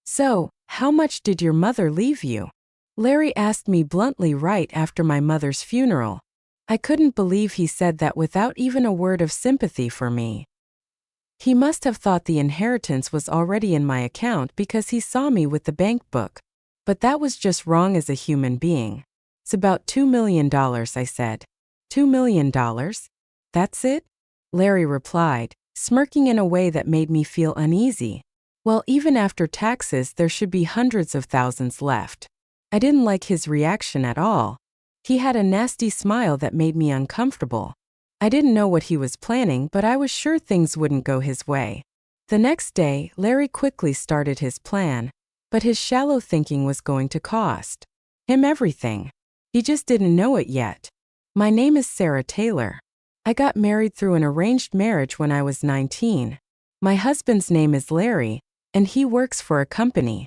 "So, how much did your mother leave you?" Larry asked me bluntly right after my mother's funeral. I couldn't believe he said that without even a word of sympathy for me. He must have thought the inheritance was already in my account because he saw me with the bank book. But that was just wrong as a human being. "It's about $2 million, I said. $2 million? That's it? Larry replied, smirking in a way that made me feel uneasy. Well, even after taxes, there should be hundreds of thousands left. I didn't like his reaction at all. He had a nasty smile that made me uncomfortable. I didn't know what he was planning, but I was sure things wouldn't go his way. The next day, Larry quickly started his plan, but his shallow thinking was going to cost him everything. He just didn't know it yet. My name is Sarah Taylor. I got married through an arranged marriage when I was 19. My husband's name is Larry, and he works for a company.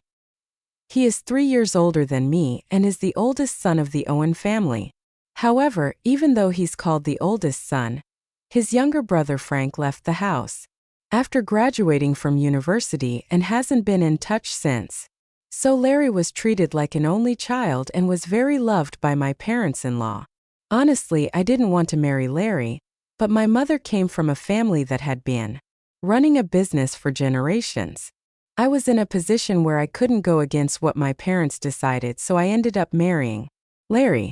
He is 3 years older than me and is the oldest son of the Owen family. However, even though he's called the oldest son, his younger brother Frank left the house after graduating from university and hasn't been in touch since. So Larry was treated like an only child and was very loved by my parents-in-law. Honestly, I didn't want to marry Larry, but my mother came from a family that had been running a business for generations. I was in a position where I couldn't go against what my parents decided, so I ended up marrying Larry.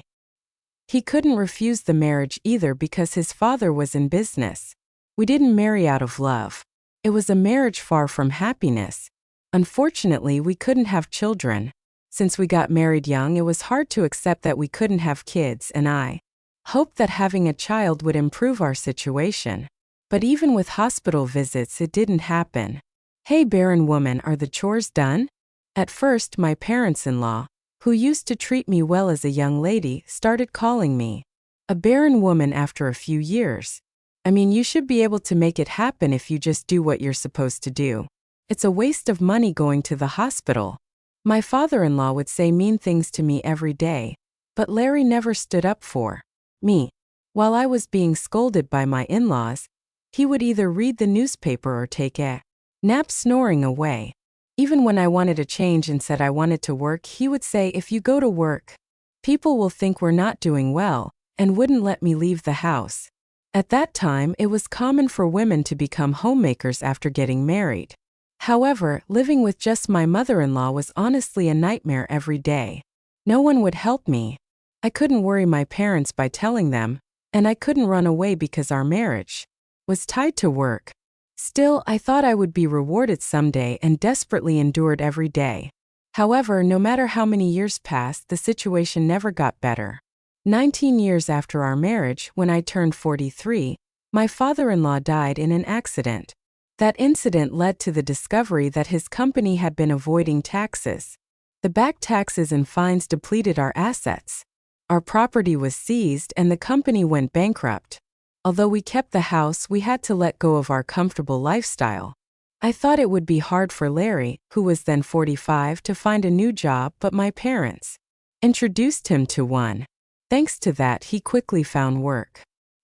He couldn't refuse the marriage either because his father was in business. We didn't marry out of love. It was a marriage far from happiness. Unfortunately, we couldn't have children. Since we got married young, it was hard to accept that we couldn't have kids, and I hoped that having a child would improve our situation. But even with hospital visits, it didn't happen. "Hey, barren woman, are the chores done?" At first, my parents-in-law, who used to treat me well as a young lady, started calling me a barren woman after a few years. I mean, you should be able to make it happen if you just do what you're supposed to do. It's a waste of money going to the hospital. My father-in-law would say mean things to me every day, but Larry never stood up for me. While I was being scolded by my in-laws, he would either read the newspaper or take a nap snoring away. Even when I wanted a change and said I wanted to work, he would say, "If you go to work, people will think we're not doing well," and wouldn't let me leave the house. At that time, it was common for women to become homemakers after getting married. However, living with just my mother-in-law was honestly a nightmare every day. No one would help me. I couldn't worry my parents by telling them, and I couldn't run away because our marriage was tied to work. Still, I thought I would be rewarded someday and desperately endured every day. However, no matter how many years passed, the situation never got better. 19 years after our marriage, when I turned 43, my father-in-law died in an accident. That incident led to the discovery that his company had been avoiding taxes. The back taxes and fines depleted our assets. Our property was seized and the company went bankrupt. Although we kept the house, we had to let go of our comfortable lifestyle. I thought it would be hard for Larry, who was then 45, to find a new job, but my parents introduced him to one. Thanks to that, he quickly found work.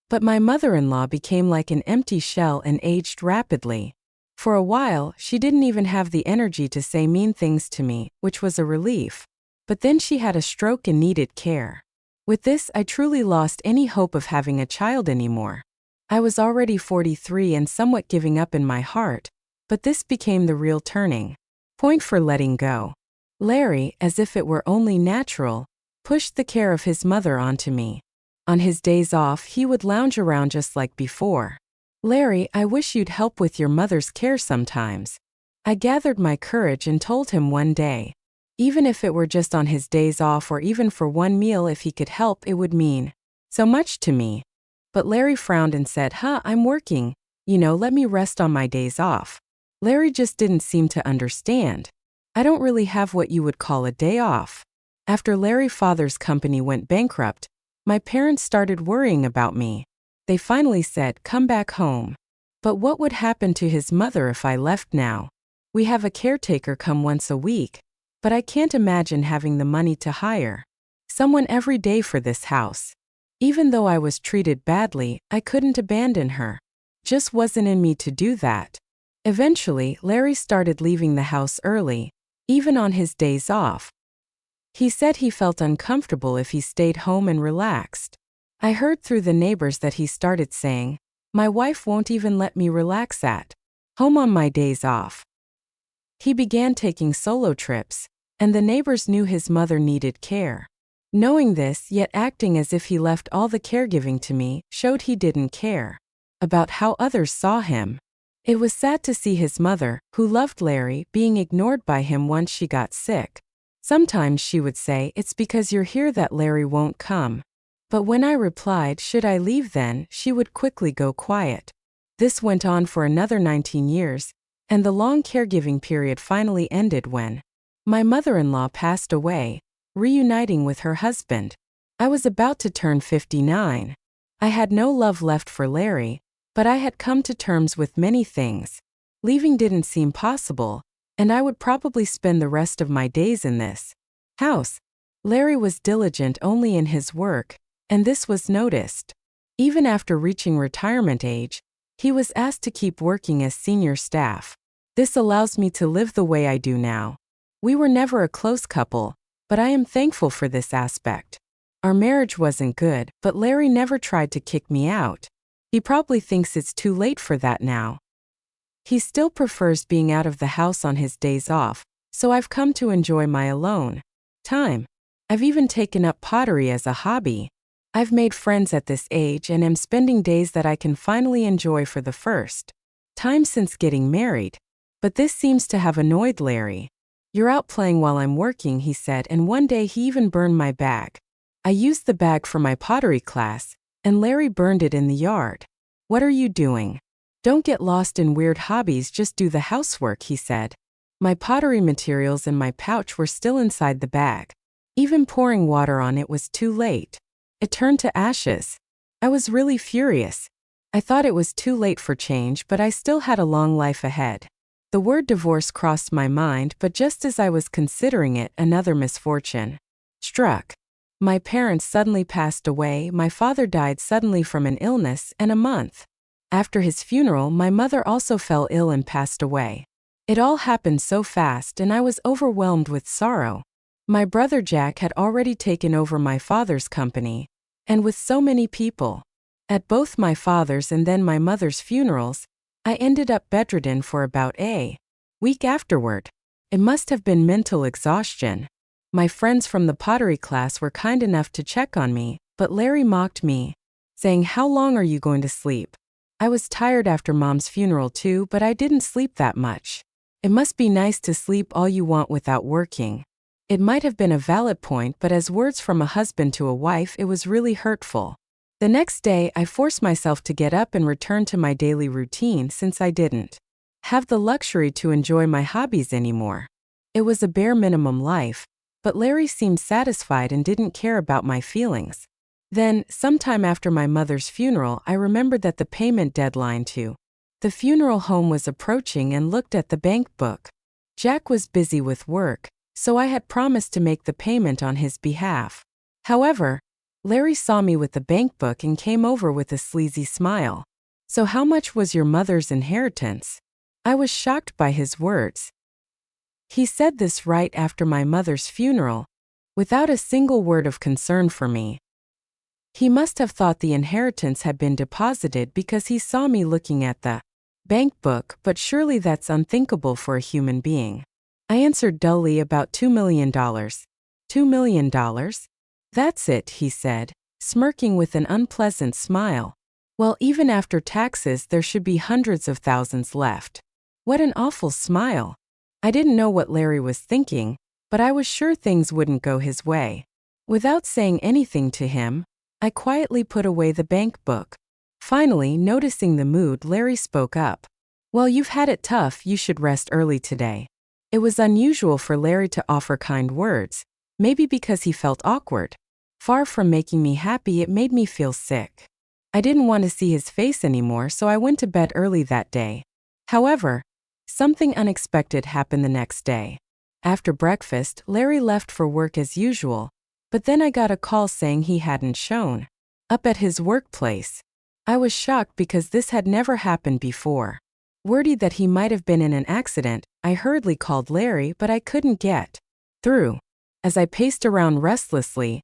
But my mother-in-law became like an empty shell and aged rapidly. For a while, she didn't even have the energy to say mean things to me, which was a relief. But then she had a stroke and needed care. With this, I truly lost any hope of having a child anymore. I was already 43 and somewhat giving up in my heart, but this became the real turning point for letting go. Larry, as if it were only natural, pushed the care of his mother onto me. On his days off, he would lounge around just like before. "Larry, I wish you'd help with your mother's care sometimes." I gathered my courage and told him one day. Even if it were just on his days off or even for one meal, if he could help, it would mean so much to me. But Larry frowned and said, I'm working. Let me rest on my days off." Larry just didn't seem to understand. I don't really have what you would call a day off. After Larry's father's company went bankrupt, my parents started worrying about me. They finally said, "Come back home." But what would happen to his mother if I left now? We have a caretaker come once a week, but I can't imagine having the money to hire someone every day for this house. Even though I was treated badly, I couldn't abandon her. Just wasn't in me to do that. Eventually, Larry started leaving the house early, even on his days off. He said he felt uncomfortable if he stayed home and relaxed. I heard through the neighbors that he started saying, "My wife won't even let me relax at home on my days off." He began taking solo trips, and the neighbors knew his mother needed care. Knowing this, yet acting as if he left all the caregiving to me, showed he didn't care about how others saw him. It was sad to see his mother, who loved Larry, being ignored by him once she got sick. Sometimes she would say, "It's because you're here that Larry won't come." But when I replied, "Should I leave then?" she would quickly go quiet. This went on for another 19 years, and the long caregiving period finally ended when my mother-in-law passed away, reuniting with her husband. I was about to turn 59. I had no love left for Larry, but I had come to terms with many things. Leaving didn't seem possible, and I would probably spend the rest of my days in this house. Larry was diligent only in his work, and this was noticed. Even after reaching retirement age, he was asked to keep working as senior staff. This allows me to live the way I do now. We were never a close couple, but I am thankful for this aspect. Our marriage wasn't good, but Larry never tried to kick me out. He probably thinks it's too late for that now. He still prefers being out of the house on his days off, so I've come to enjoy my alone time. I've even taken up pottery as a hobby. I've made friends at this age and am spending days that I can finally enjoy for the first time since getting married. But this seems to have annoyed Larry. "You're out playing while I'm working," he said, and one day he even burned my bag. I used the bag for my pottery class, and Larry burned it in the yard. "What are you doing? Don't get lost in weird hobbies, just do the housework," he said. My pottery materials in my pouch were still inside the bag. Even pouring water on it was too late. It turned to ashes. I was really furious. I thought it was too late for change, but I still had a long life ahead. The word divorce crossed my mind, but just as I was considering it, another misfortune struck. My parents suddenly passed away. My father died suddenly from an illness, and a month after his funeral, my mother also fell ill and passed away. It all happened so fast, and I was overwhelmed with sorrow. My brother Jack had already taken over my father's company, and with so many people at both my father's and then my mother's funerals, I ended up bedridden for about a week afterward. It must have been mental exhaustion. My friends from the pottery class were kind enough to check on me, but Larry mocked me, saying, "How long are you going to sleep?" I was tired after Mom's funeral too, but I didn't sleep that much. It must be nice to sleep all you want without working. It might have been a valid point, but as words from a husband to a wife, it was really hurtful. The next day, I forced myself to get up and return to my daily routine since I didn't have the luxury to enjoy my hobbies anymore. It was a bare minimum life, but Larry seemed satisfied and didn't care about my feelings. Then, sometime after my mother's funeral, I remembered that the payment deadline to the funeral home was approaching and looked at the bank book. Jack was busy with work, so I had promised to make the payment on his behalf. However, Larry saw me with the bank book and came over with a sleazy smile. "So how much was your mother's inheritance?" I was shocked by his words. He said this right after my mother's funeral, without a single word of concern for me. He must have thought the inheritance had been deposited because he saw me looking at the bank book, but surely that's unthinkable for a human being. I answered dully, "About $2 million. $2 million? That's it," he said, smirking with an unpleasant smile. "Well, even after taxes, there should be hundreds of thousands left." What an awful smile. I didn't know what Larry was thinking, but I was sure things wouldn't go his way. Without saying anything to him, I quietly put away the bank book. Finally, noticing the mood, Larry spoke up. "Well, you've had it tough, you should rest early today." It was unusual for Larry to offer kind words, maybe because he felt awkward. Far from making me happy, it made me feel sick. I didn't want to see his face anymore, so I went to bed early that day. However, something unexpected happened the next day. After breakfast, Larry left for work as usual, but then I got a call saying he hadn't shown up at his workplace. I was shocked because this had never happened before. Worried that he might have been in an accident, I hurriedly called Larry, but I couldn't get through. As I paced around restlessly,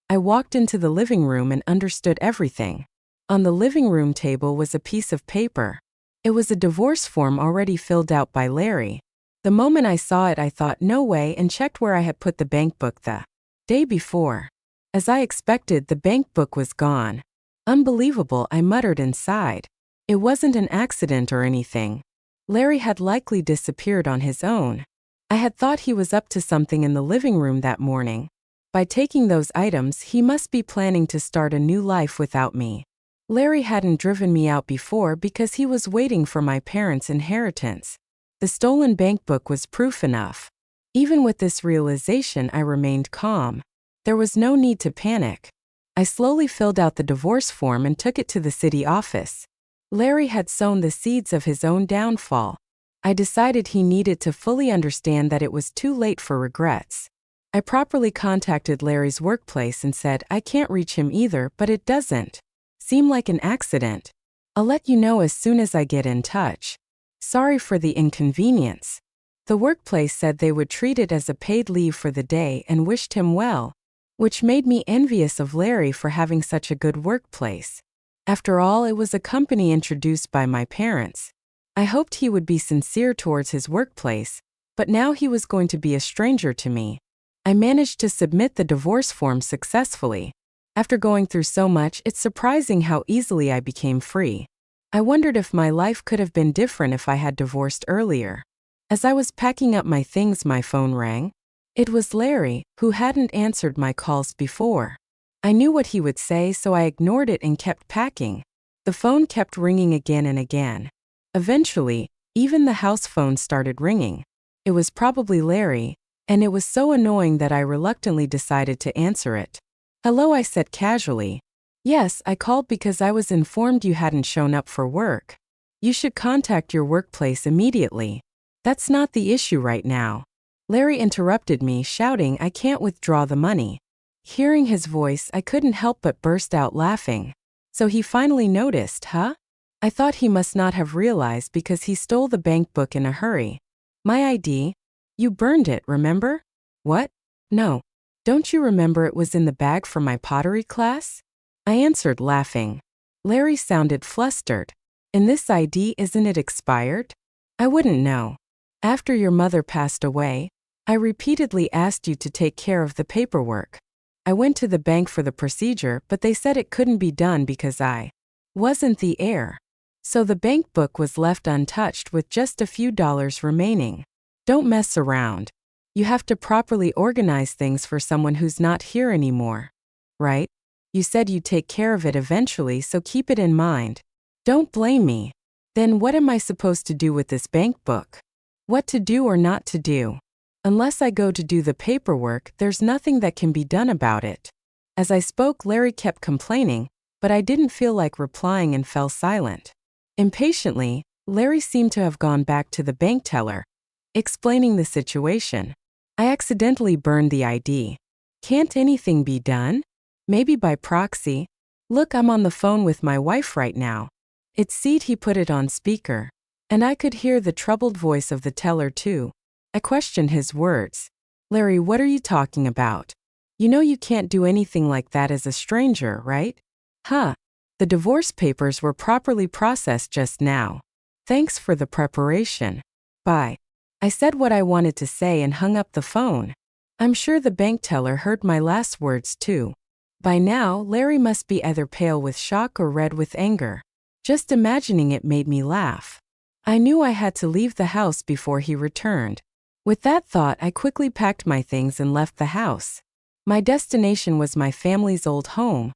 I walked into the living room and understood everything. On the living room table was a piece of paper. It was a divorce form already filled out by Larry. The moment I saw it, I thought, no way, and checked where I had put the bank book the day before. As I expected, the bank book was gone. Unbelievable, I muttered inside. It wasn't an accident or anything. Larry had likely disappeared on his own. I had thought he was up to something in the living room that morning. By taking those items, he must be planning to start a new life without me. Larry hadn't driven me out before because he was waiting for my parents' inheritance. The stolen bank book was proof enough. Even with this realization, I remained calm. There was no need to panic. I slowly filled out the divorce form and took it to the city office. Larry had sown the seeds of his own downfall. I decided he needed to fully understand that it was too late for regrets. I properly contacted Larry's workplace and said, I can't reach him either, but it doesn't seem like an accident. I'll let you know as soon as I get in touch. Sorry for the inconvenience. The workplace said they would treat it as a paid leave for the day and wished him well, which made me envious of Larry for having such a good workplace. After all, it was a company introduced by my parents. I hoped he would be sincere towards his workplace, but now he was going to be a stranger to me. I managed to submit the divorce form successfully. After going through so much, it's surprising how easily I became free. I wondered if my life could have been different if I had divorced earlier. As I was packing up my things, my phone rang. It was Larry, who hadn't answered my calls before. I knew what he would say, so I ignored it and kept packing. The phone kept ringing again and again. Eventually, even the house phone started ringing. It was probably Larry, and it was so annoying that I reluctantly decided to answer it. Hello, I said casually. Yes, I called because I was informed you hadn't shown up for work. You should contact your workplace immediately. That's not the issue right now. Larry interrupted me, shouting, I can't withdraw the money. Hearing his voice, I couldn't help but burst out laughing. So he finally noticed, huh? I thought he must not have realized because he stole the bank book in a hurry. My ID? You burned it, remember? What? No. Don't you remember it was in the bag from my pottery class? I answered, laughing. Larry sounded flustered. And this ID, isn't it expired? I wouldn't know. After your mother passed away, I repeatedly asked you to take care of the paperwork. I went to the bank for the procedure, but they said it couldn't be done because I wasn't the heir. So the bank book was left untouched with just a few dollars remaining. Don't mess around. You have to properly organize things for someone who's not here anymore. Right? You said you'd take care of it eventually, so keep it in mind. Don't blame me. Then what am I supposed to do with this bank book? What to do or not to do? Unless I go to do the paperwork, there's nothing that can be done about it. As I spoke, Larry kept complaining, but I didn't feel like replying and fell silent. Impatiently, Larry seemed to have gone back to the bank teller, explaining the situation. I accidentally burned the ID. Can't anything be done? Maybe by proxy? Look, I'm on the phone with my wife right now. It said he put it on speaker, and I could hear the troubled voice of the teller too. I questioned his words. Larry, what are you talking about? You know you can't do anything like that as a stranger, right? Huh. The divorce papers were properly processed just now. Thanks for the preparation. Bye. I said what I wanted to say and hung up the phone. I'm sure the bank teller heard my last words too. By now, Larry must be either pale with shock or red with anger. Just imagining it made me laugh. I knew I had to leave the house before he returned. With that thought, I quickly packed my things and left the house. My destination was my family's old home,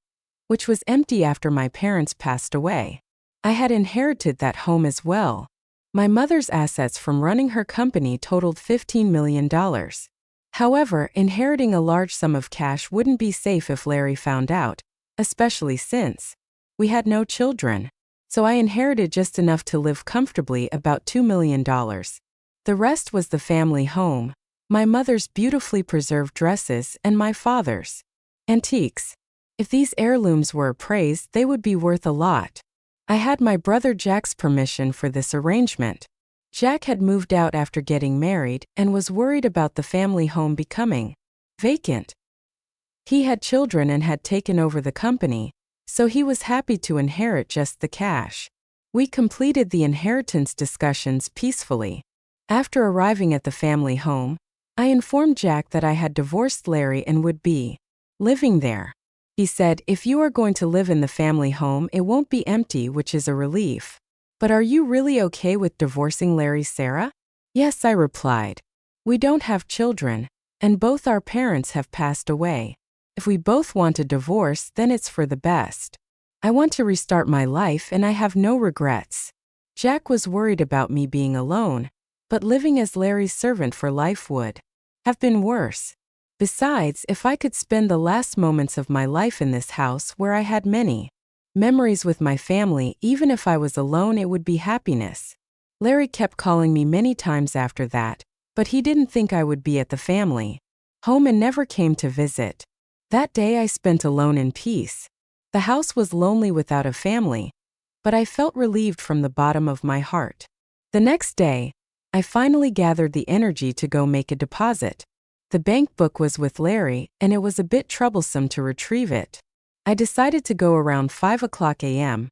which was empty after my parents passed away. I had inherited that home as well. My mother's assets from running her company totaled $15 million. However, inheriting a large sum of cash wouldn't be safe if Larry found out, especially since we had no children. So I inherited just enough to live comfortably, about $2 million. The rest was the family home, my mother's beautifully preserved dresses, and my father's antiques. If these heirlooms were appraised, they would be worth a lot. I had my brother Jack's permission for this arrangement. Jack had moved out after getting married and was worried about the family home becoming vacant. He had children and had taken over the company, so he was happy to inherit just the cash. We completed the inheritance discussions peacefully. After arriving at the family home, I informed Jack that I had divorced Larry and would be living there. He said, "If you are going to live in the family home, it won't be empty," which is a relief. "But are you really okay with divorcing Larry, Sarah?" "Yes," I replied. "We don't have children, and both our parents have passed away. If we both want a divorce, then it's for the best. I want to restart my life and I have no regrets." Jack was worried about me being alone, but living as Larry's servant for life would have been worse. Besides, if I could spend the last moments of my life in this house where I had many memories with my family, even if I was alone, it would be happiness. Larry kept calling me many times after that, but he didn't think I would be at the family home and never came to visit. That day I spent alone in peace. The house was lonely without a family, but I felt relieved from the bottom of my heart. The next day, I finally gathered the energy to go make a deposit. The bank book was with Larry, and it was a bit troublesome to retrieve it. I decided to go around 5 a.m.,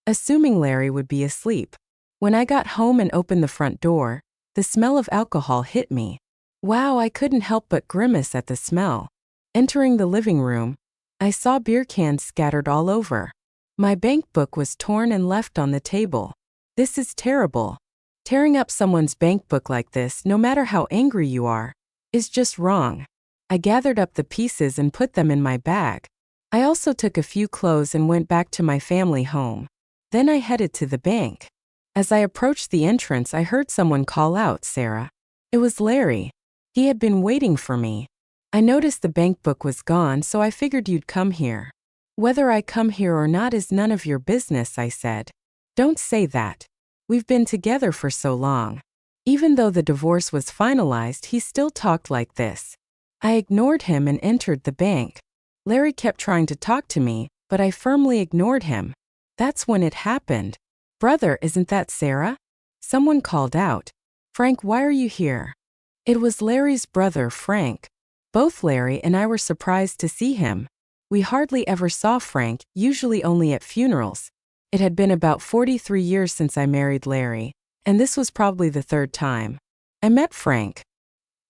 assuming Larry would be asleep. When I got home and opened the front door, the smell of alcohol hit me. Wow, I couldn't help but grimace at the smell. Entering the living room, I saw beer cans scattered all over. My bank book was torn and left on the table. This is terrible. Tearing up someone's bank book like this, no matter how angry you are, is just wrong. I gathered up the pieces and put them in my bag. I also took a few clothes and went back to my family home. Then I headed to the bank. As I approached the entrance, I heard someone call out, "Sarah." It was Larry. He had been waiting for me. I noticed the bank book was gone, so I figured you'd come here. "Whether I come here or not is none of your business," I said. "Don't say that. We've been together for so long." Even though the divorce was finalized, he still talked like this. I ignored him and entered the bank. Larry kept trying to talk to me, but I firmly ignored him. That's when it happened. "Brother, isn't that Sarah?" Someone called out. "Frank, why are you here?" It was Larry's brother, Frank. Both Larry and I were surprised to see him. We hardly ever saw Frank, usually only at funerals. It had been about 43 years since I married Larry, and this was probably the third time I met Frank.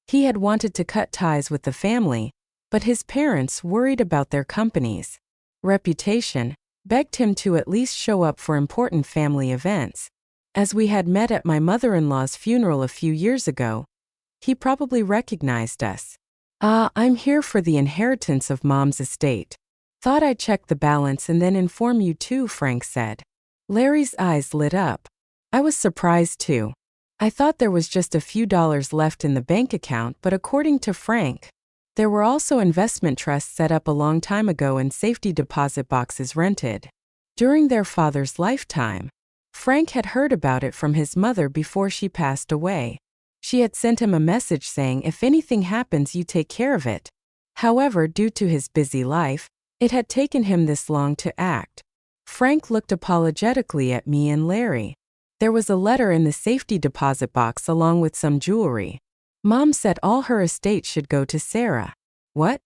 He had wanted to cut ties with the family, but his parents, worried about their company's reputation, begged him to at least show up for important family events. As we had met at my mother-in-law's funeral a few years ago, he probably recognized us. I'm here for the inheritance of Mom's estate. Thought I'd check the balance and then inform you too," Frank said. Larry's eyes lit up. I was surprised too. I thought there was just a few dollars left in the bank account, but according to Frank, there were also investment trusts set up a long time ago and safety deposit boxes rented during their father's lifetime. Frank had heard about it from his mother before she passed away. She had sent him a message saying, "If anything happens, you take care of it." However, due to his busy life, it had taken him this long to act. Frank looked apologetically at me and Larry. There was a letter in the safety deposit box along with some jewelry. Mom said all her estate should go to Sarah. What?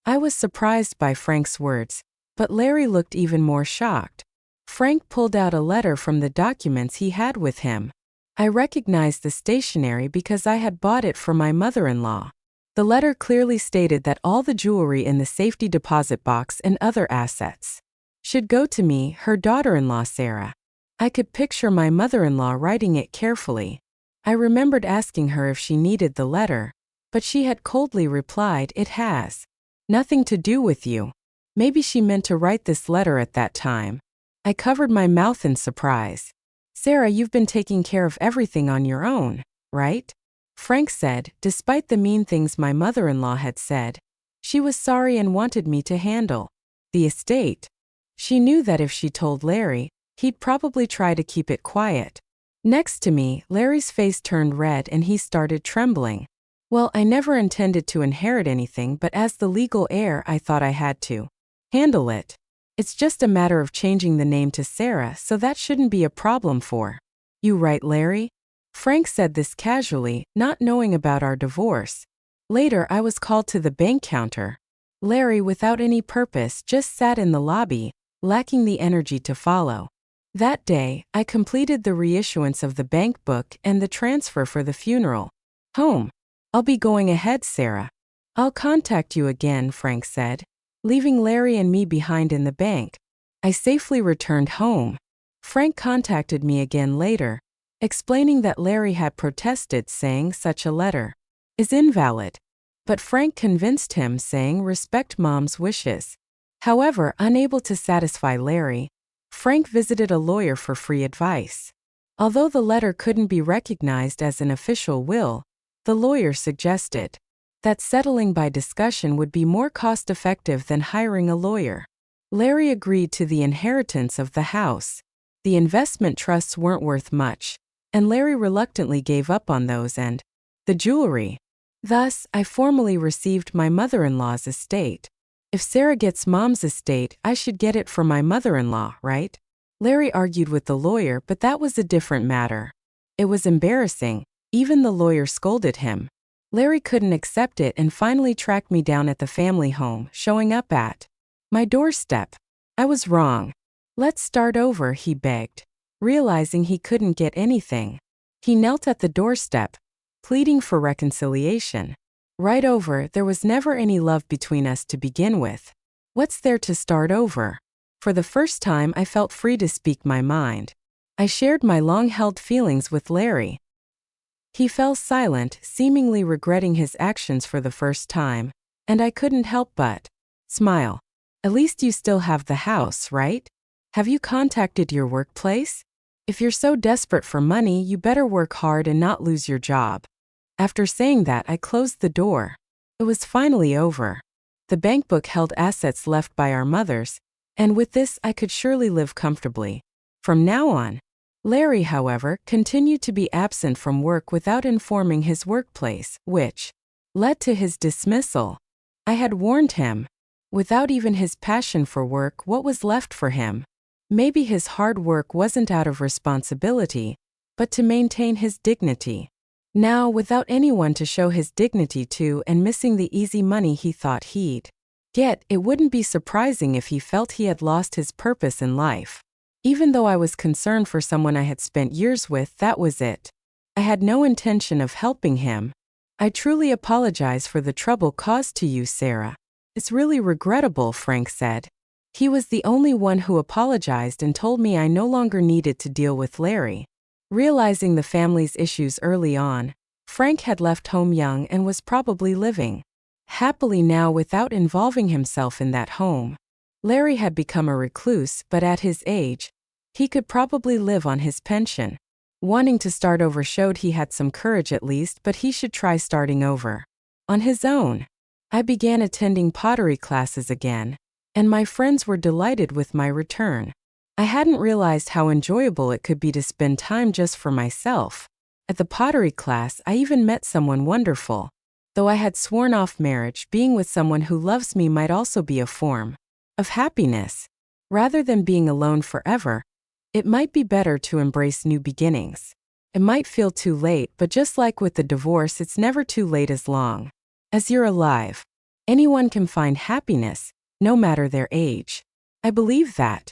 I was surprised by Frank's words, but Larry looked even more shocked. Frank pulled out a letter from the documents he had with him. I recognized the stationery because I had bought it for my mother-in-law. The letter clearly stated that all the jewelry in the safety deposit box and other assets should go to me, her daughter-in-law Sarah. I could picture my mother-in-law writing it carefully. I remembered asking her if she needed the letter, but she had coldly replied, "It has nothing to do with you." Maybe she meant to write this letter at that time. I covered my mouth in surprise. "Sarah, you've been taking care of everything on your own, right?" Frank said, despite the mean things my mother-in-law had said. She was sorry and wanted me to handle the estate. She knew that if she told Larry, he'd probably try to keep it quiet. Next to me, Larry's face turned red and he started trembling. "Well, I never intended to inherit anything, but as the legal heir, I thought I had to handle it." It's just a matter of changing the name to Sarah, so that shouldn't be a problem for you, right, Larry? Frank said this casually, not knowing about our divorce. Later, I was called to the bank counter. Larry, without any purpose, just sat in the lobby, lacking the energy to follow. That day, I completed the reissuance of the bank book and the transfer for the funeral home. I'll be going ahead, Sarah. I'll contact you again, Frank said, leaving Larry and me behind in the bank. I safely returned home. Frank contacted me again later, explaining that Larry had protested, saying such a letter is invalid. But Frank convinced him, saying respect Mom's wishes. However, unable to satisfy Larry, Frank visited a lawyer for free advice. Although the letter couldn't be recognized as an official will, the lawyer suggested that settling by discussion would be more cost-effective than hiring a lawyer. Larry agreed to the inheritance of the house. The investment trusts weren't worth much, and Larry reluctantly gave up on those and the jewelry. Thus, I formally received my mother-in-law's estate. If Sarah gets Mom's estate, I should get it for my mother-in-law, right? Larry argued with the lawyer, but that was a different matter. It was embarrassing. Even the lawyer scolded him. Larry couldn't accept it and finally tracked me down at the family home, showing up at my doorstep. I was wrong. Let's start over, he begged. Realizing he couldn't get anything, he knelt at the doorstep, pleading for reconciliation. Right over, there was never any love between us to begin with. What's there to start over? For the first time, I felt free to speak my mind. I shared my long-held feelings with Larry. He fell silent, seemingly regretting his actions for the first time, and I couldn't help but smile. At least you still have the house, right? Have you contacted your workplace? If you're so desperate for money, you better work hard and not lose your job. After saying that, I closed the door. It was finally over. The bank book held assets left by our mothers, and with this I could surely live comfortably from now on. Larry, however, continued to be absent from work without informing his workplace, which led to his dismissal. I had warned him. Without even his passion for work, what was left for him? Maybe his hard work wasn't out of responsibility, but to maintain his dignity. Now, without anyone to show his dignity to and missing the easy money he thought he'd get, it wouldn't be surprising if he felt he had lost his purpose in life. Even though I was concerned for someone I had spent years with, that was it. I had no intention of helping him. I truly apologize for the trouble caused to you, Sarah. It's really regrettable, Frank said. He was the only one who apologized and told me I no longer needed to deal with Larry. Realizing the family's issues early on, Frank had left home young and was probably living happily now without involving himself in that home. Larry had become a recluse, but at his age, he could probably live on his pension. Wanting to start over showed he had some courage at least, but he should try starting over on his own. I began attending pottery classes again, and my friends were delighted with my return. I hadn't realized how enjoyable it could be to spend time just for myself. At the pottery class, I even met someone wonderful. Though I had sworn off marriage, being with someone who loves me might also be a form of happiness. Rather than being alone forever, it might be better to embrace new beginnings. It might feel too late, but just like with the divorce, it's never too late as long as you're alive. Anyone can find happiness, no matter their age. I believe that.